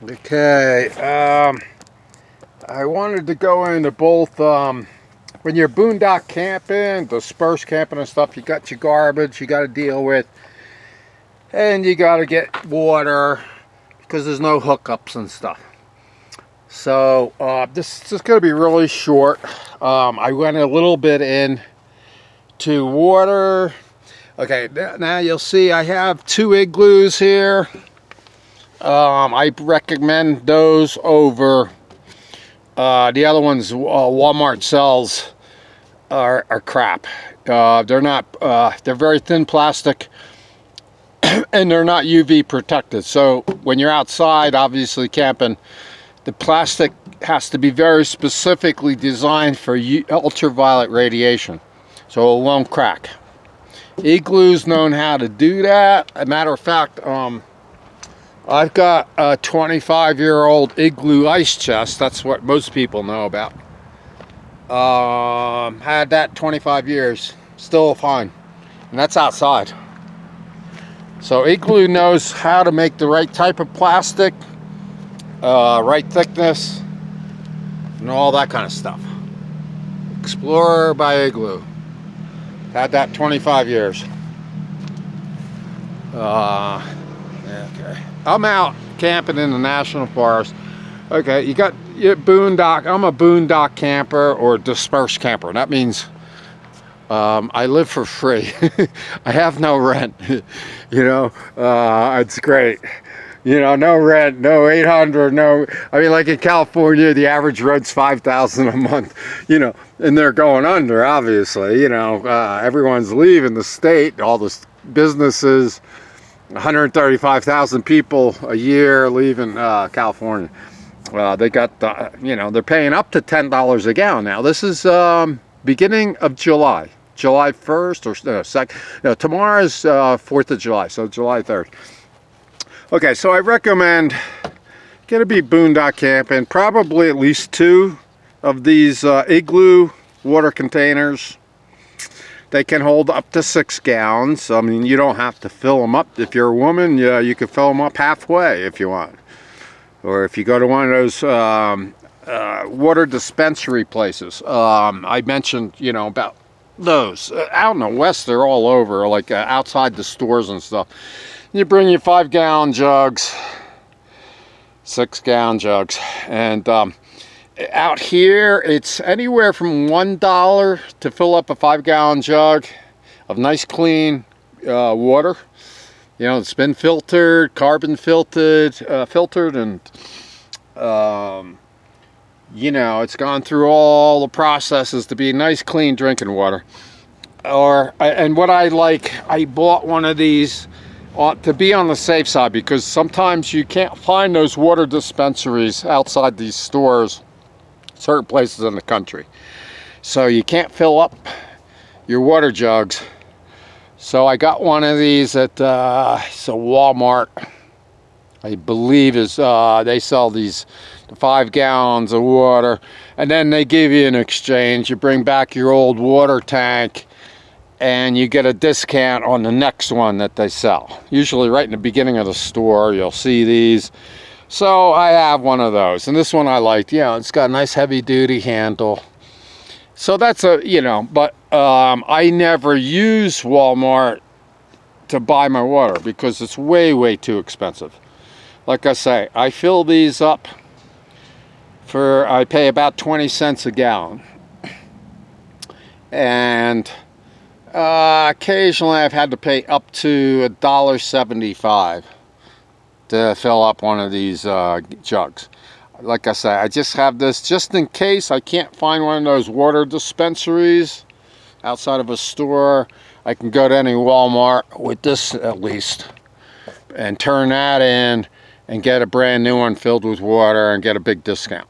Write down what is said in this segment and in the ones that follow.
Okay, I wanted to go into both, when you're boondock camping, dispersed camping and stuff, you got your garbage you got to deal with, and you got to get water, because there's no hookups and stuff. So, this is going to be really short. I went a little bit into water. Okay, now you'll see I have 2 igloos here. I recommend those over the other ones. Walmart sells are crap. They're not. They're very thin plastic, and they're not UV protected. So when you're outside, obviously camping, the plastic has to be very specifically designed for ultraviolet radiation, so it won't crack. Igloos known how to do that. As a matter of fact, I've got a 25-year-old igloo ice chest. That's what most people know about. Had that 25 years. Still fine. And that's outside. So igloo knows how to make the right type of plastic, right thickness, and all that kind of stuff. Explorer by Igloo. Had that 25 years. Okay. I'm out camping in the national forest. Okay, you got your boondock. I'm a boondock camper or dispersed camper. That means I live for free. I have no rent. It's great. No rent, no 800, no. I mean, like in California, the average rent's $5,000 a month. And they're going under, obviously. Everyone's leaving the state. All the businesses. 135,000 people a year leaving California. They got they're paying up to $10 a gallon now. This is beginning of July 1st or 2nd. No, tomorrow's 4th of July, so July 3rd. Okay, so I recommend get to be boondock camping. Probably at least 2 of these igloo water containers. They can hold up to 6 gallons. I mean, you don't have to fill them up. If you're a woman, you can fill them up halfway if you want. Or if you go to one of those water dispensary places. I mentioned, about those. Out in the West, they're all over, like outside the stores and stuff. You bring your 5-gallon jugs, 6-gallon jugs, and out here, it's anywhere from $1 to fill up a 5-gallon jug of nice clean water. It's been filtered, carbon filtered, and it's gone through all the processes to be nice, clean drinking water. And what I like, I bought one of these to be on the safe side, because sometimes you can't find those water dispensaries outside these stores. Certain places in the country, so you can't fill up your water jugs. So I got one of these at Walmart. I believe is they sell these 5 gallons of water, and then they give you an exchange. You bring back your old water tank, and you get a discount on the next one that they sell. Usually right in the beginning of the store, you'll see these. So I have one of those, and this one I liked. It's got a nice heavy-duty handle. So that's but I never use Walmart to buy my water because it's way, way too expensive. Like I say, I fill these up I pay about 20 cents a gallon. And occasionally I've had to pay up to $1.75. to fill up one of these jugs. Like I say, I just have this just in case I can't find one of those water dispensaries outside of a store. I can go to any Walmart with this at least and turn that in and get a brand new one filled with water and get a big discount.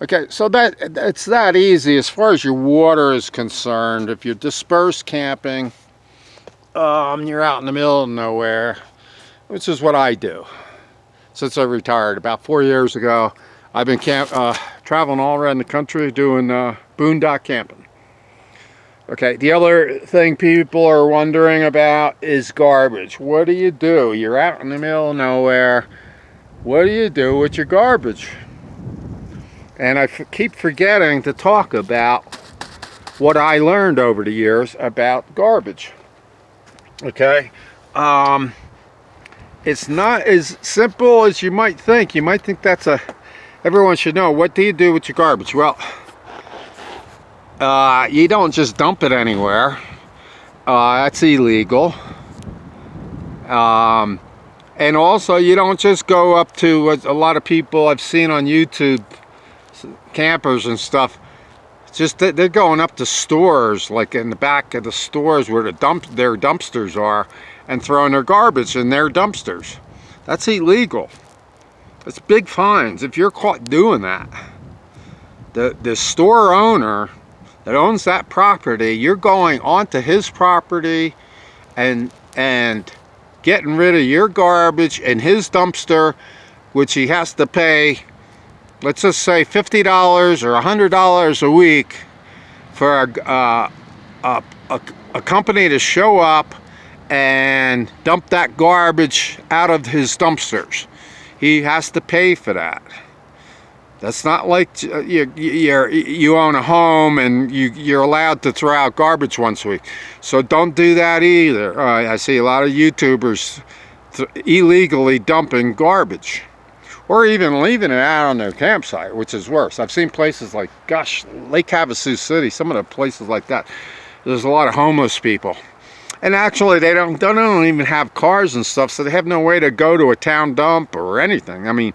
Okay, so it's that easy as far as your water is concerned. If you're dispersed camping, you're out in the middle of nowhere, which is what I do. Since I retired about 4 years ago, I've been traveling all around the country doing boondock camping. Okay, the other thing people are wondering about is garbage. What do? You're out in the middle of nowhere. what do you do with your garbage? And I keep forgetting to talk about what I learned over the years about garbage. Okay? It's not as simple as you might think. You might think everyone should know. What do you do with your garbage? Well, you don't just dump it anywhere. That's illegal. And also, you don't just go up to a lot of people I've seen on YouTube, campers and stuff. They're going up to stores, like in the back of the stores where their dumpsters are, and throwing their garbage in their dumpsters. That's illegal. It's big fines if you're caught doing that. The store owner that owns that property, you're going onto his property and getting rid of your garbage in his dumpster, which he has to pay, let's just say $50 or $100 a week for a company to show up and dump that garbage out of his dumpsters. He has to pay for that. That's not like you own a home and you're allowed to throw out garbage once a week. So don't do that either. I see a lot of YouTubers illegally dumping garbage, or even leaving it out on their campsite, which is worse. I've seen places like, gosh, Lake Havasu City, some of the places like that. There's a lot of homeless people. And actually, they don't even have cars and stuff, so they have no way to go to a town dump or anything. I mean,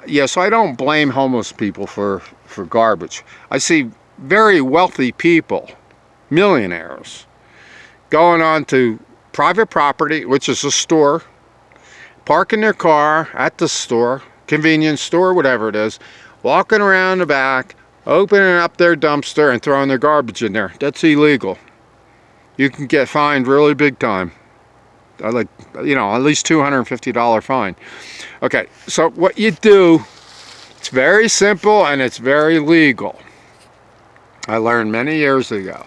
yeah, so I don't blame homeless people for garbage. I see very wealthy people, millionaires, going on to private property, which is a store, parking their car at the store, convenience store, whatever it is, walking around the back, opening up their dumpster and throwing their garbage in there. That's illegal. You can get fined really big time. Like, you know, at least $250 fine. Okay, so what you do, it's very simple and it's very legal. I learned many years ago.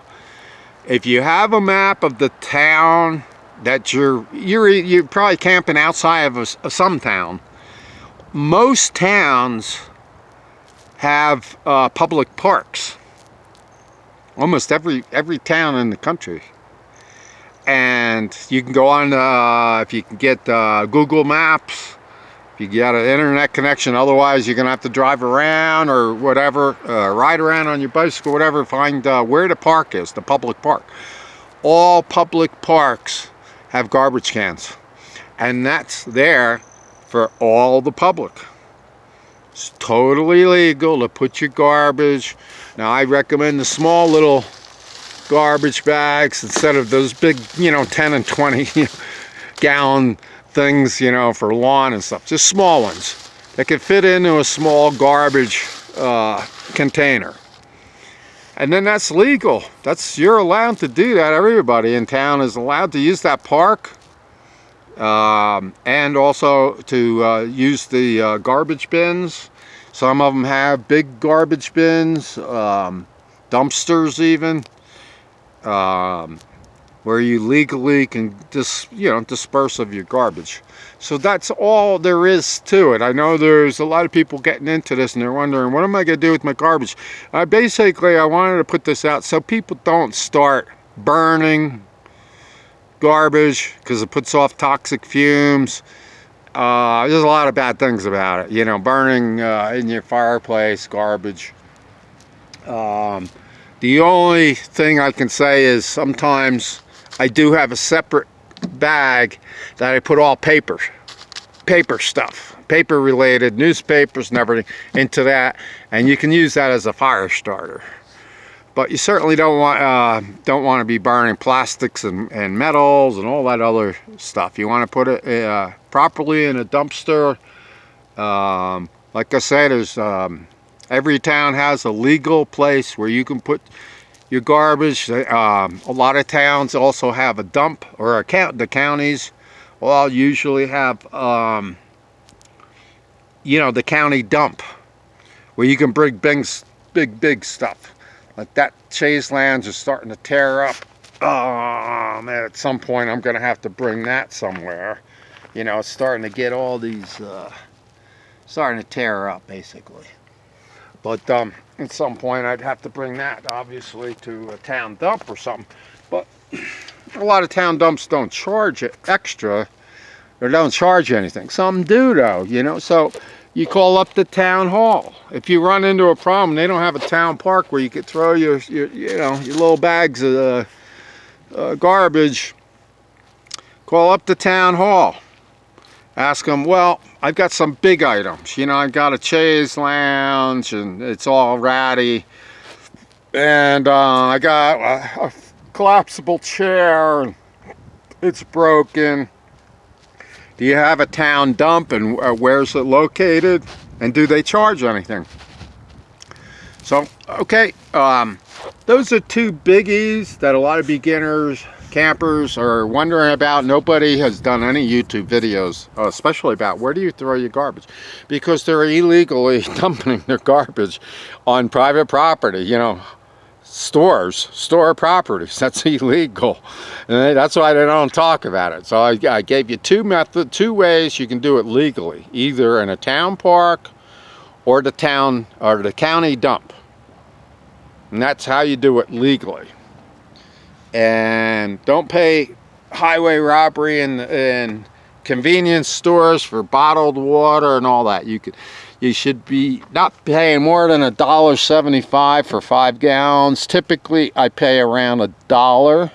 If you have a map of the town that you're probably camping outside of some town. Most towns have public parks. Almost every town in the country. And you can go on, if you can get Google Maps, if you get an internet connection, otherwise you're going to have to drive around or whatever, ride around on your bicycle, whatever, find where the park is, the public park. All public parks have garbage cans. And that's there for all the public. It's totally legal to put your garbage. Now I recommend the small little garbage bags instead of those big, 10 and 20 gallon things, for lawn and stuff. Just small ones that can fit into a small garbage container. And then that's legal. You're allowed to do that. Everybody in town is allowed to use that park, and also to use the garbage bins. Some of them have big garbage bins, dumpsters even. Where you legally can disperse of your garbage. So that's all there is to it. I know there's a lot of people getting into this and they're wondering, what am I going to do with my garbage? Basically, I wanted to put this out so people don't start burning garbage because it puts off toxic fumes. There's a lot of bad things about it. Burning in your fireplace, garbage. The only thing I can say is sometimes I do have a separate bag that I put all paper stuff, paper related, newspapers and everything into that, and you can use that as a fire starter. But you certainly don't want to be burning plastics and metals and all that other stuff. You want to put it properly in a dumpster. Like I said, there's every town has a legal place where you can put your garbage. A lot of towns also have a dump, or the counties all usually have, the county dump where you can bring big stuff. Like that chaise lounge is starting to tear up. Oh man, at some point I'm going to have to bring that somewhere. It's starting to get all these starting to tear up, basically. But at some point, I'd have to bring that, obviously, to a town dump or something. But a lot of town dumps don't charge it extra, or don't charge anything. Some do, though, you know. So you call up the town hall. If you run into a problem, they don't have a town park where you could throw your little bags of garbage. Call up the town hall. Ask them, well, I've got some big items. You know, I've got a chaise lounge and it's all ratty. And I got a collapsible chair and it's broken. Do you have a town dump, and where's it located? And do they charge anything? So, okay, those are two biggies that a lot of beginners, campers are wondering about. Nobody has done any YouTube videos, especially about where do you throw your garbage, because they're illegally dumping their garbage on private property, you know, store properties. That's illegal, and that's why they don't talk about it. So I gave you two ways you can do it legally, either in a town park or the county dump, and that's how you do it legally. And don't pay highway robbery and convenience stores for bottled water and all that. You should be not paying more than $1.75 for 5 gallons. Typically, I pay around $1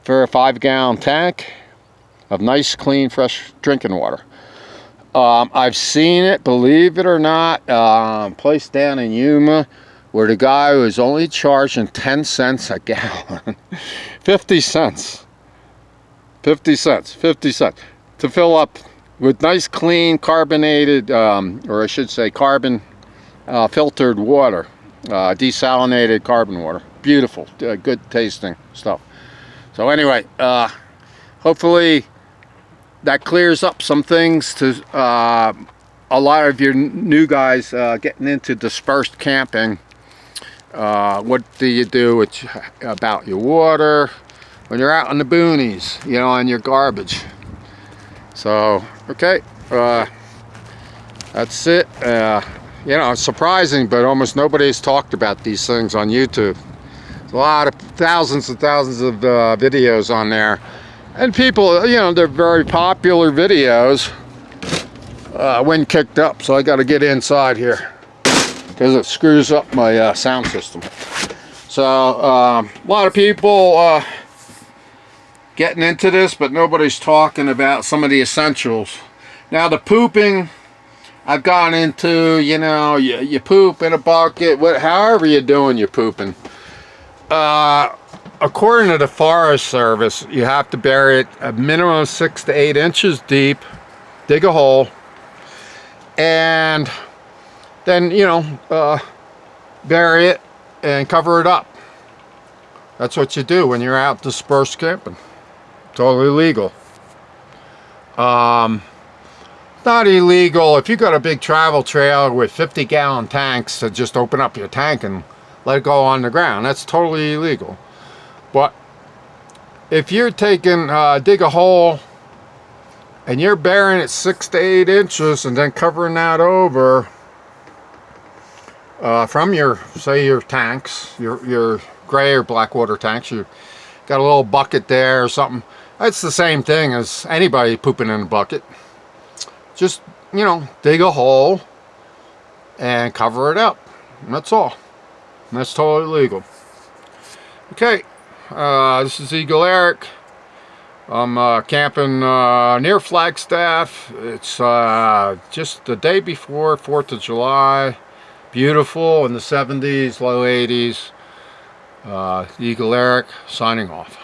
for a 5-gallon tank of nice, clean, fresh drinking water. I've seen it, believe it or not, place down in Yuma, where the guy was only charging 10 cents a gallon. 50 cents. 50 cents to fill up with nice, clean, carbonated, or I should say carbon filtered water, desalinated carbon water. Beautiful, good tasting stuff. So anyway, hopefully that clears up some things to a lot of your new guys getting into dispersed camping. What do you do about your water when you're out in the boonies, you know, and your garbage? So, okay, that's it. You know, it's surprising, but almost nobody's talked about these things on YouTube. There's a lot of thousands and thousands of videos on there, and people, you know, they're very popular videos when kicked up. So I got to get inside here, because it screws up my sound system. So a lot of people getting into this, but nobody's talking about some of the essentials. Now the pooping, I've gone into, you know, you poop in a bucket, however you're doing your pooping. According to the Forest Service, you have to bury it a minimum of 6 to 8 inches deep, dig a hole, and then, you know, bury it and cover it up. That's what you do when you're out dispersed camping. Totally legal. Not illegal if you got a big travel trailer with 50-gallon tanks to just open up your tank and let it go on the ground. That's totally illegal. But if you're taking, dig a hole and you're burying it 6 to 8 inches and then covering that over from your, say, your tanks, your gray or black water tanks, you got a little bucket there or something. It's the same thing as anybody pooping in a bucket. Just, you know, dig a hole and cover it up. And that's all. And that's totally legal. Okay, this is Eagle Eric. I'm camping near Flagstaff. It's just the day before 4th of July. Beautiful in the 70s, low 80s. Eagle Eric signing off.